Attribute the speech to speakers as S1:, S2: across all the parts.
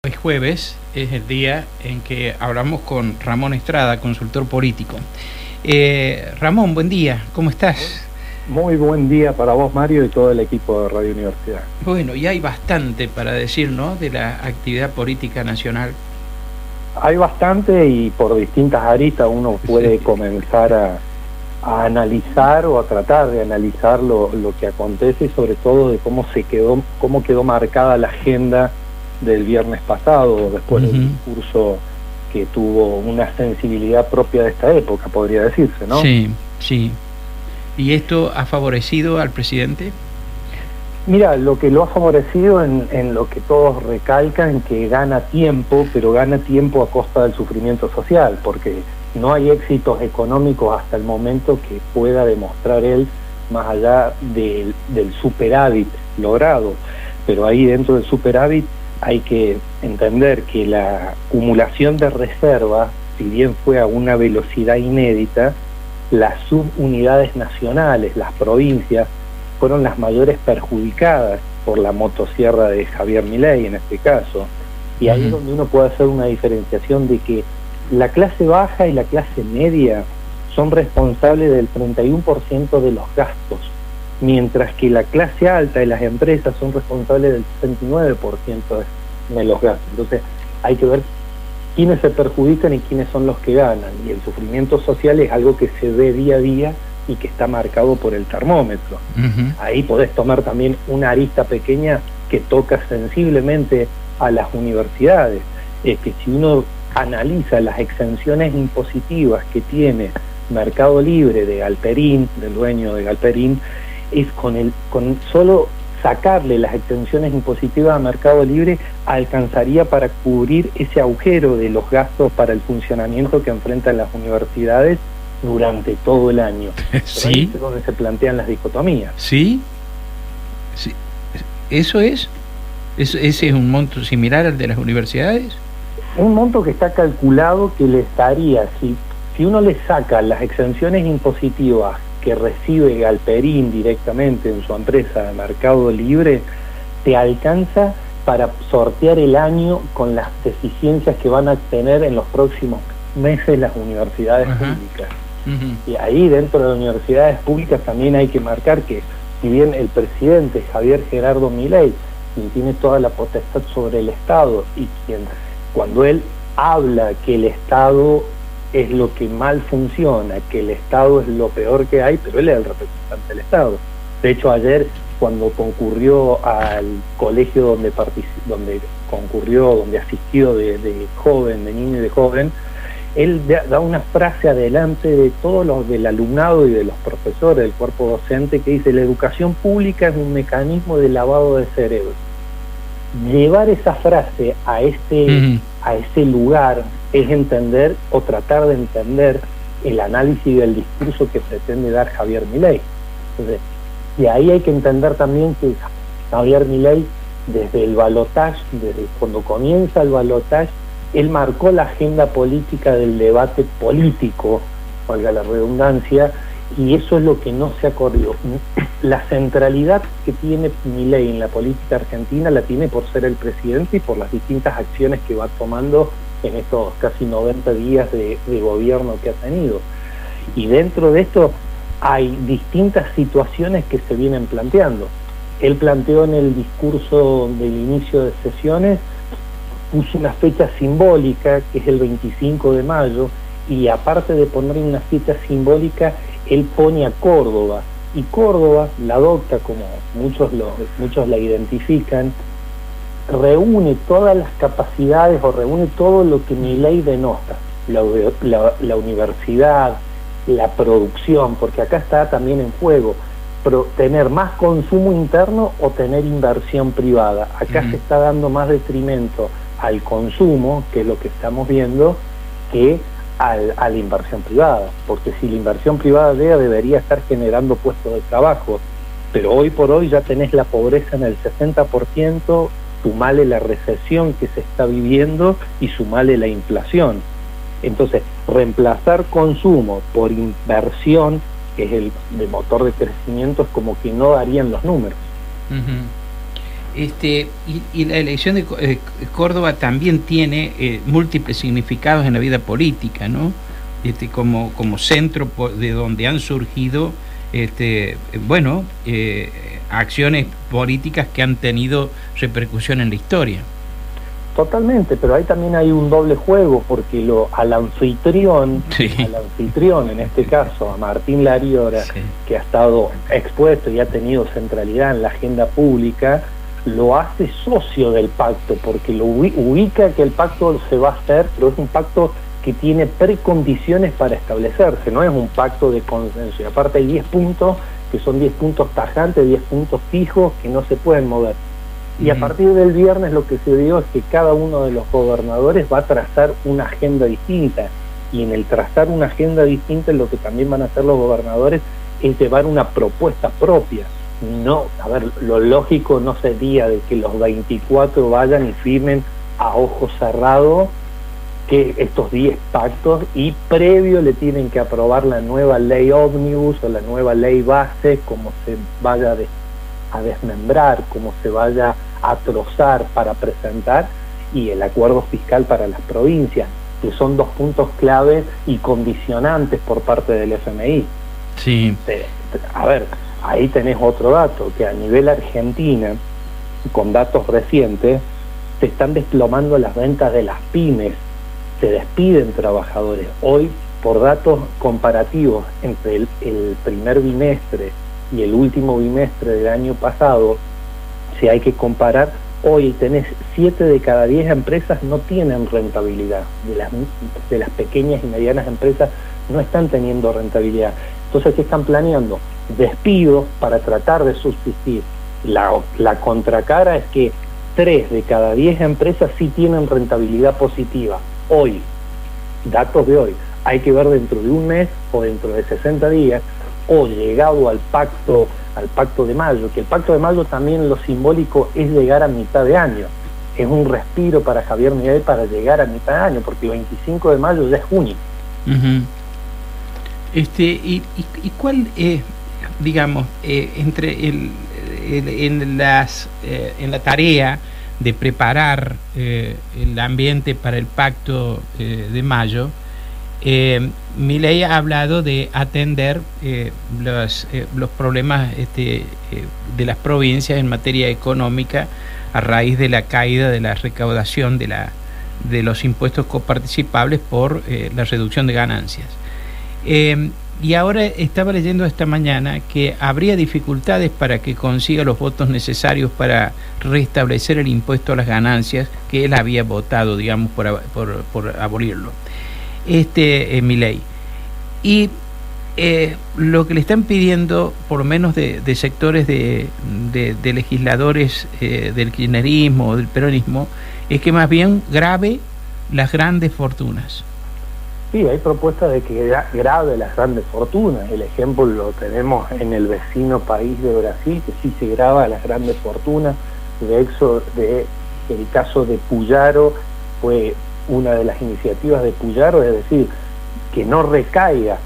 S1: es jueves, es el día en que hablamos con Ramón Estrada, consultor político. Ramón, buen día, ¿cómo estás?
S2: Muy buen día para vos, Mario, y todo el equipo de Radio Universidad.
S1: Bueno, y hay bastante para decir, ¿no?, de la actividad política nacional.
S2: Hay bastante y por distintas aristas uno puede comenzar a analizar o a tratar de analizar lo que acontece y sobre todo de cómo quedó marcada la agenda del viernes pasado, después del discurso que tuvo una sensibilidad propia de esta época, podría decirse, ¿no?
S1: Sí, sí. ¿Y esto ha favorecido al presidente?
S2: Mira, lo que lo ha favorecido en lo que todos recalcan, que gana tiempo, pero gana tiempo a costa del sufrimiento social, porque no hay éxitos económicos hasta el momento que pueda demostrar él, más allá del superávit logrado. Pero ahí dentro del superávit hay que entender que la acumulación de reservas, si bien fue a una velocidad inédita, las subunidades nacionales, las provincias, fueron las mayores perjudicadas por la motosierra de Javier Milei en este caso. Y ahí es donde uno puede hacer una diferenciación de que la clase baja y la clase media son responsables del 31% de los gastos, mientras que la clase alta y las empresas son responsables del 69% de los gastos. Entonces hay que ver quiénes se perjudican y quiénes son los que ganan. Y el sufrimiento social es algo que se ve día a día y que está marcado por el termómetro. Ahí podés tomar también una arista pequeña que toca sensiblemente a las universidades. Es que si uno analiza las exenciones impositivas que tiene Mercado Libre de Galperín, del dueño de Galperín, es con solo sacarle las exenciones impositivas a Mercado Libre alcanzaría para cubrir ese agujero de los gastos para el funcionamiento que enfrentan las universidades durante todo el año.
S1: Sí.
S2: Ahí es donde se plantean las dicotomías.
S1: Sí, sí. Ese es un monto similar al de las universidades.
S2: Un monto que está calculado que le estaría, si uno le saca las exenciones impositivas que recibe Galperín directamente en su empresa de Mercado Libre, te alcanza para sortear el año con las deficiencias que van a tener en los próximos meses las universidades públicas. Y ahí dentro de las universidades públicas también hay que marcar que si bien el presidente Javier Gerardo Milei, quien tiene toda la potestad sobre el Estado y quien cuando él habla que el Estado es lo que mal funciona, que el Estado es lo peor que hay, pero él es el representante del Estado. De hecho, ayer cuando concurrió al colegio donde asistió de niño y de joven, él da una frase adelante de todos los del alumnado y de los profesores del cuerpo docente que dice: la educación pública es un mecanismo de lavado de cerebro. Llevar esa frase a ese lugar es entender o tratar de entender el análisis del discurso que pretende dar Javier Milei. Entonces, y ahí hay que entender también que Javier Milei, desde el balotaje, desde cuando comienza el balotaje, él marcó la agenda política del debate político, valga la redundancia, y eso es lo que no se ha corrido. La centralidad que tiene Milei en la política argentina la tiene por ser el presidente y por las distintas acciones que va tomando en estos casi 90 días de gobierno que ha tenido. Y dentro de esto hay distintas situaciones que se vienen planteando. Él planteó en el discurso del inicio de sesiones, puso una fecha simbólica que es el 25 de mayo, y aparte de poner una fecha simbólica, él pone a Córdoba, y Córdoba la adopta como muchos la identifican, reúne todas las capacidades o reúne todo lo que Milei denota, la universidad, la producción, porque acá está también en juego tener más consumo interno o tener inversión privada. Acá se está dando más detrimento al consumo, que es lo que estamos viendo, que a la inversión privada, porque si la inversión privada debería estar generando puestos de trabajo, pero hoy por hoy ya tenés la pobreza en el 60%, sumale la recesión que se está viviendo y sumale la inflación. Entonces, reemplazar consumo por inversión, que es el motor de crecimiento, es como que no darían los números.
S1: Y la elección de Córdoba también tiene múltiples significados en la vida política, ¿no? Como centro de donde han surgido acciones políticas que han tenido repercusión en la historia.
S2: Totalmente, pero ahí también hay un doble juego, porque al anfitrión, en este caso, a Martín Lariora, sí, que ha estado expuesto y ha tenido centralidad en la agenda pública, lo hace socio del pacto, porque lo ubica que el pacto se va a hacer, pero es un pacto que tiene precondiciones para establecerse, no es un pacto de consenso. Y aparte hay 10 puntos, que son 10 puntos tajantes, 10 puntos fijos que no se pueden mover. Y a partir del viernes lo que se dio es que cada uno de los gobernadores va a trazar una agenda distinta, y en el trazar una agenda distinta lo que también van a hacer los gobernadores es llevar una propuesta propia. No, a ver, lo lógico no sería de que los 24 vayan y firmen a ojos cerrados que estos 10 pactos, y previo le tienen que aprobar la nueva ley ómnibus o la nueva ley base, como se vaya a desmembrar, como se vaya a trozar para presentar, y el acuerdo fiscal para las provincias, que son 2 puntos claves y condicionantes por parte del FMI.
S1: Sí.
S2: A ver, ahí tenés otro dato, que a nivel Argentina, con datos recientes, se están desplomando las ventas de las pymes, se despiden trabajadores. Hoy, por datos comparativos entre el primer bimestre y el último bimestre del año pasado, si hay que comparar, hoy tenés 7 de cada 10 empresas no tienen rentabilidad, de las pequeñas y medianas empresas no están teniendo rentabilidad. Entonces, ¿qué están planeando? Despidos para tratar de subsistir. La contracara es que 3 de cada 10 empresas sí tienen rentabilidad positiva. Hoy, datos de hoy, hay que ver dentro de un mes o dentro de 60 días, o llegado al pacto de mayo, que el pacto de mayo también lo simbólico es llegar a mitad de año. Es un respiro para Javier Milei para llegar a mitad de año, porque el 25 de mayo ya es junio.
S1: Uh-huh. ¿Y cuál es, digamos, entre en la tarea de preparar el ambiente para el pacto de mayo, Milei ha hablado de atender los problemas de las provincias en materia económica a raíz de la caída de la recaudación de los impuestos coparticipables por la reducción de ganancias. Y ahora estaba leyendo esta mañana que habría dificultades para que consiga los votos necesarios para restablecer el impuesto a las ganancias, que él había votado, digamos, por abolirlo. Milei. Y lo que le están pidiendo, por lo menos de sectores de legisladores del kirchnerismo o del peronismo, es que más bien grave las grandes fortunas.
S2: Sí, hay propuestas de que grave las grandes fortunas. El ejemplo lo tenemos en el vecino país de Brasil, que sí se grava las grandes fortunas. De hecho, el caso de Pujaro fue una de las iniciativas de Pujaro, es decir, que no recaiga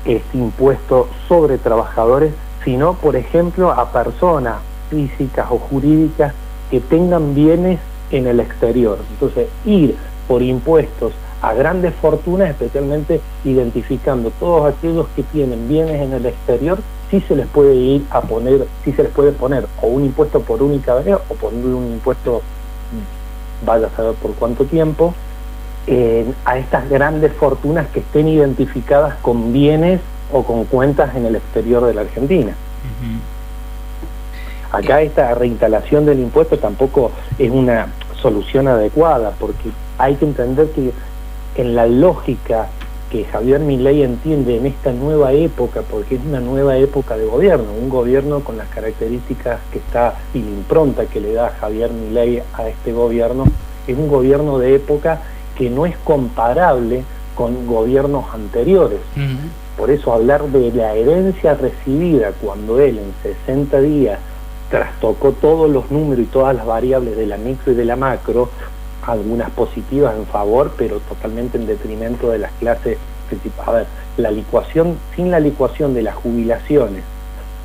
S2: este impuesto sobre trabajadores, sino, por ejemplo, a personas físicas o jurídicas que tengan bienes en el exterior. Entonces, ir por impuestos a grandes fortunas, especialmente identificando todos aquellos que tienen bienes en el exterior, sí se les puede ir a poner, sí se les puede poner o un impuesto por única vez o ponerle un impuesto, vaya a saber por cuánto tiempo, a estas grandes fortunas que estén identificadas con bienes o con cuentas en el exterior de la Argentina. Uh-huh. Acá esta reinstalación del impuesto tampoco es una solución adecuada, porque hay que entender que en la lógica que Javier Milei entiende en esta nueva época, porque es una nueva época de gobierno, un gobierno con las características que está y la impronta que le da Javier Milei a este gobierno, es un gobierno de época que no es comparable con gobiernos anteriores. Uh-huh. Por eso hablar de la herencia recibida cuando él en 60 días trastocó todos los números y todas las variables de la micro y de la macro, algunas positivas en favor, pero totalmente en detrimento de las clases principales. A ver, la licuación, sin la licuación de las jubilaciones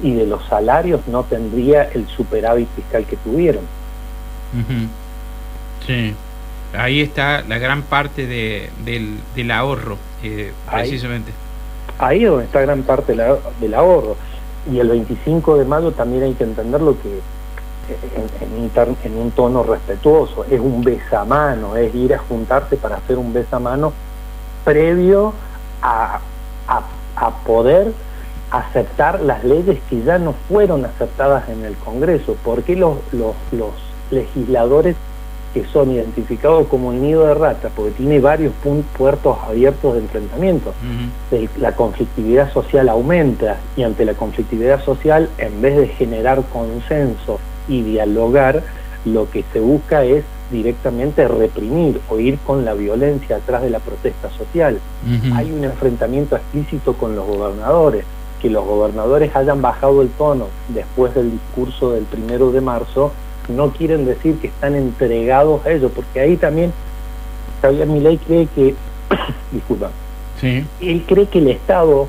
S2: y de los salarios no tendría el superávit fiscal que tuvieron.
S1: Ujú. Sí, ahí está la gran parte del ahorro, precisamente.
S2: Ahí es donde está gran parte del ahorro. Y el 25 de mayo también hay que entender lo que, en un tono respetuoso, es un besamano, es ir a juntarse para hacer un besamano previo a, a poder aceptar las leyes que ya no fueron aceptadas en el Congreso. ¿Por qué los legisladores que son identificados como el nido de rata? Porque tiene varios puertos abiertos de enfrentamiento. La conflictividad social aumenta, y ante la conflictividad social, en vez de generar consenso y dialogar, lo que se busca es directamente reprimir o ir con la violencia atrás de la protesta social. Hay un enfrentamiento explícito con los gobernadores. Que los gobernadores hayan bajado el tono después del discurso del 1 de marzo no quieren decir que están entregados a ello, porque ahí también Javier Milei cree que disculpa,
S1: sí,
S2: él cree que el Estado,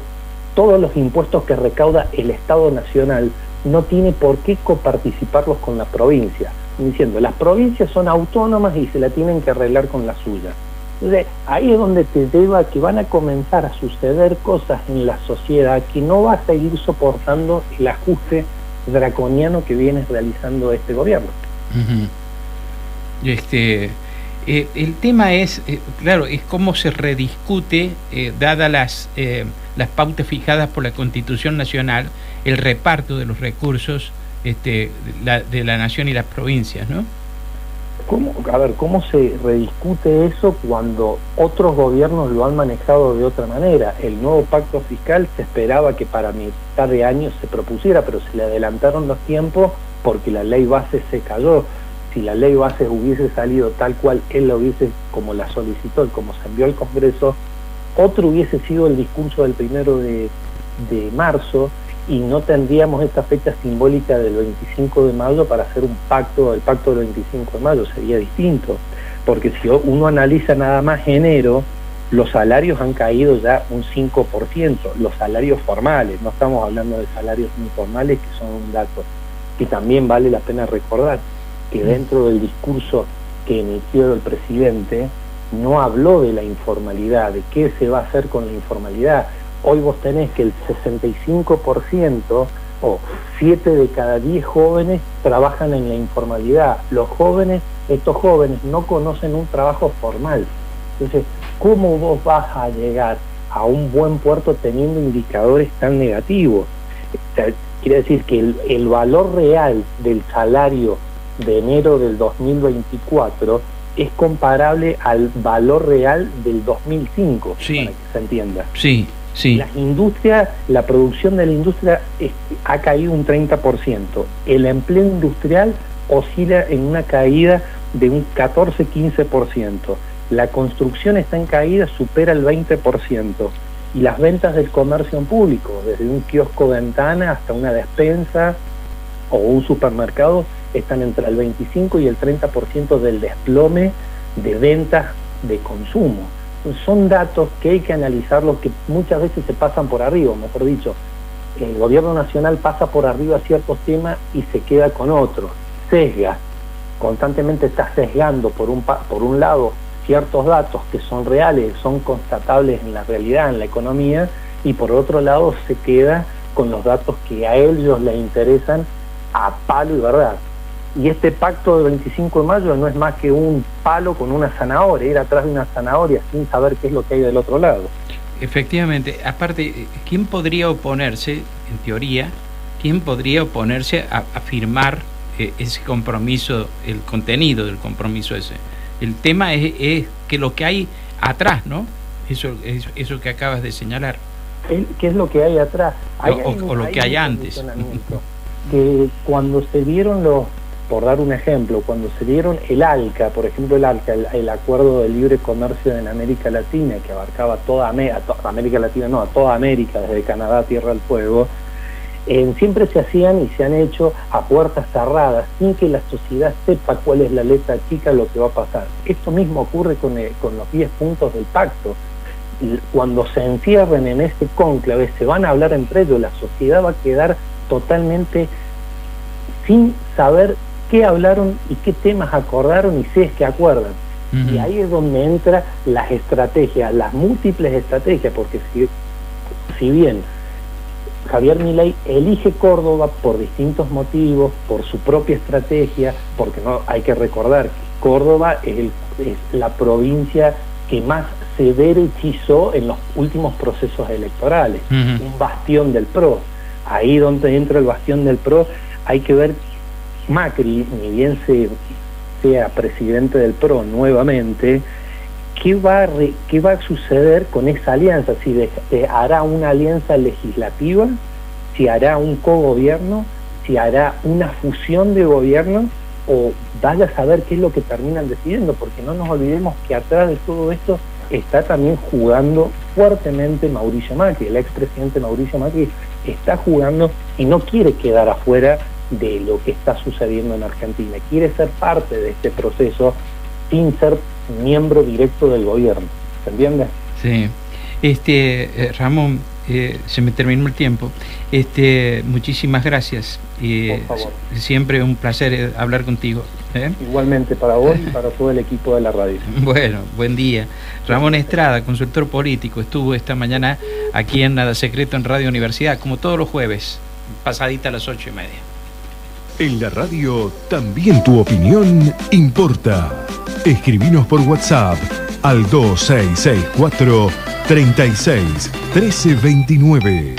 S2: todos los impuestos que recauda el Estado nacional, no tiene por qué coparticiparlos con la provincia, diciendo las provincias son autónomas y se la tienen que arreglar con la suya. Entonces, ahí es donde te lleva que van a comenzar a suceder cosas en la sociedad que no va a seguir soportando el ajuste draconiano que viene realizando este gobierno.
S1: El tema es, claro, es cómo se rediscute, dadas las pautas fijadas por la Constitución Nacional, el reparto de los recursos de la nación y las provincias, ¿no?
S2: ¿Cómo se rediscute eso cuando otros gobiernos lo han manejado de otra manera? El nuevo pacto fiscal se esperaba que para mitad de año se propusiera, pero se le adelantaron los tiempos porque la ley base se cayó. Si la ley base hubiese salido tal cual él lo hubiese, como la solicitó y como se envió al Congreso, otro hubiese sido el discurso del 1 de marzo, y no tendríamos esta fecha simbólica del 25 de mayo para hacer un pacto. El pacto del 25 de mayo sería distinto, porque si uno analiza nada más enero, los salarios han caído ya un 5%, los salarios formales, no estamos hablando de salarios informales, que son un dato que también vale la pena recordar, que dentro del discurso que emitió el presidente no habló de la informalidad, de qué se va a hacer con la informalidad. Hoy vos tenés que el 65% o 7 de cada 10 jóvenes trabajan en la informalidad. Estos jóvenes no conocen un trabajo formal. Entonces, ¿cómo vos vas a llegar a un buen puerto teniendo indicadores tan negativos? Quiere decir que el valor real del salario de enero del 2024 es comparable al valor real del 2005,
S1: sí,
S2: para que se entienda.
S1: Sí. Sí.
S2: La producción de la industria ha caído un 30%. El empleo industrial oscila en una caída de un 14-15%. La construcción está en caída, supera el 20%. Y las ventas del comercio en público, desde un kiosco ventana hasta una despensa o un supermercado, están entre el 25 y el 30% del desplome de ventas de consumo. Son datos que hay que analizarlos, que muchas veces se pasan por arriba, mejor dicho. El gobierno nacional pasa por arriba ciertos temas y se queda con otros, sesga, constantemente está sesgando por un lado ciertos datos que son reales, son constatables en la realidad, en la economía, y por otro lado se queda con los datos que a ellos les interesan a palo y verdad. Y este pacto del 25 de mayo no es más que un palo con una zanahoria, ir atrás de una zanahoria sin saber qué es lo que hay del otro lado.
S1: Efectivamente, aparte, ¿quién podría oponerse, en teoría, a firmar ese compromiso, el contenido del compromiso ese? El tema es que lo que hay atrás, ¿no? Eso que acabas de señalar.
S2: ¿Qué es lo que hay atrás?
S1: O lo que hay antes.
S2: Que cuando se dieron por dar un ejemplo, cuando se dieron el ALCA, por ejemplo el Acuerdo de Libre Comercio en América Latina, que abarcaba toda América Latina, no, a toda América, desde Canadá a Tierra del Fuego, siempre se hacían y se han hecho a puertas cerradas, sin que la sociedad sepa cuál es la letra chica, lo que va a pasar. Esto mismo ocurre con los 10 puntos del pacto. Cuando se encierren en este cónclave, se van a hablar entre ellos, la sociedad va a quedar totalmente sin saber qué hablaron y qué temas acordaron y si es que acuerdan. Y ahí es donde entran las estrategias, las múltiples estrategias, porque si bien Javier Milei elige Córdoba por distintos motivos, por su propia estrategia, porque no hay que recordar que Córdoba es la provincia que más se derechizó en los últimos procesos electorales, un bastión del PRO. Ahí donde entra el bastión del PRO, hay que ver Macri, ni bien sea presidente del PRO nuevamente, ¿qué va a suceder con esa alianza? Si hará una alianza legislativa, si hará un cogobierno, si hará una fusión de gobiernos, o vaya a saber qué es lo que terminan decidiendo, porque no nos olvidemos que atrás de todo esto está también jugando fuertemente Mauricio Macri. El expresidente Mauricio Macri está jugando y no quiere quedar afuera de lo que está sucediendo en Argentina, quiere ser parte de este proceso sin ser miembro directo del gobierno. ¿Se entiende?
S1: Sí. Ramón, se me terminó el tiempo. Muchísimas gracias.
S2: Por favor.
S1: Siempre un placer hablar contigo.
S2: Igualmente para vos y para todo el equipo de la radio.
S1: Bueno, buen día. Ramón Estrada, consultor político, estuvo esta mañana aquí en Nada Secreto en Radio Universidad, como todos los jueves, pasadita a las 8:30.
S3: En la radio también tu opinión importa. Escribinos por WhatsApp al 2664 36 1329.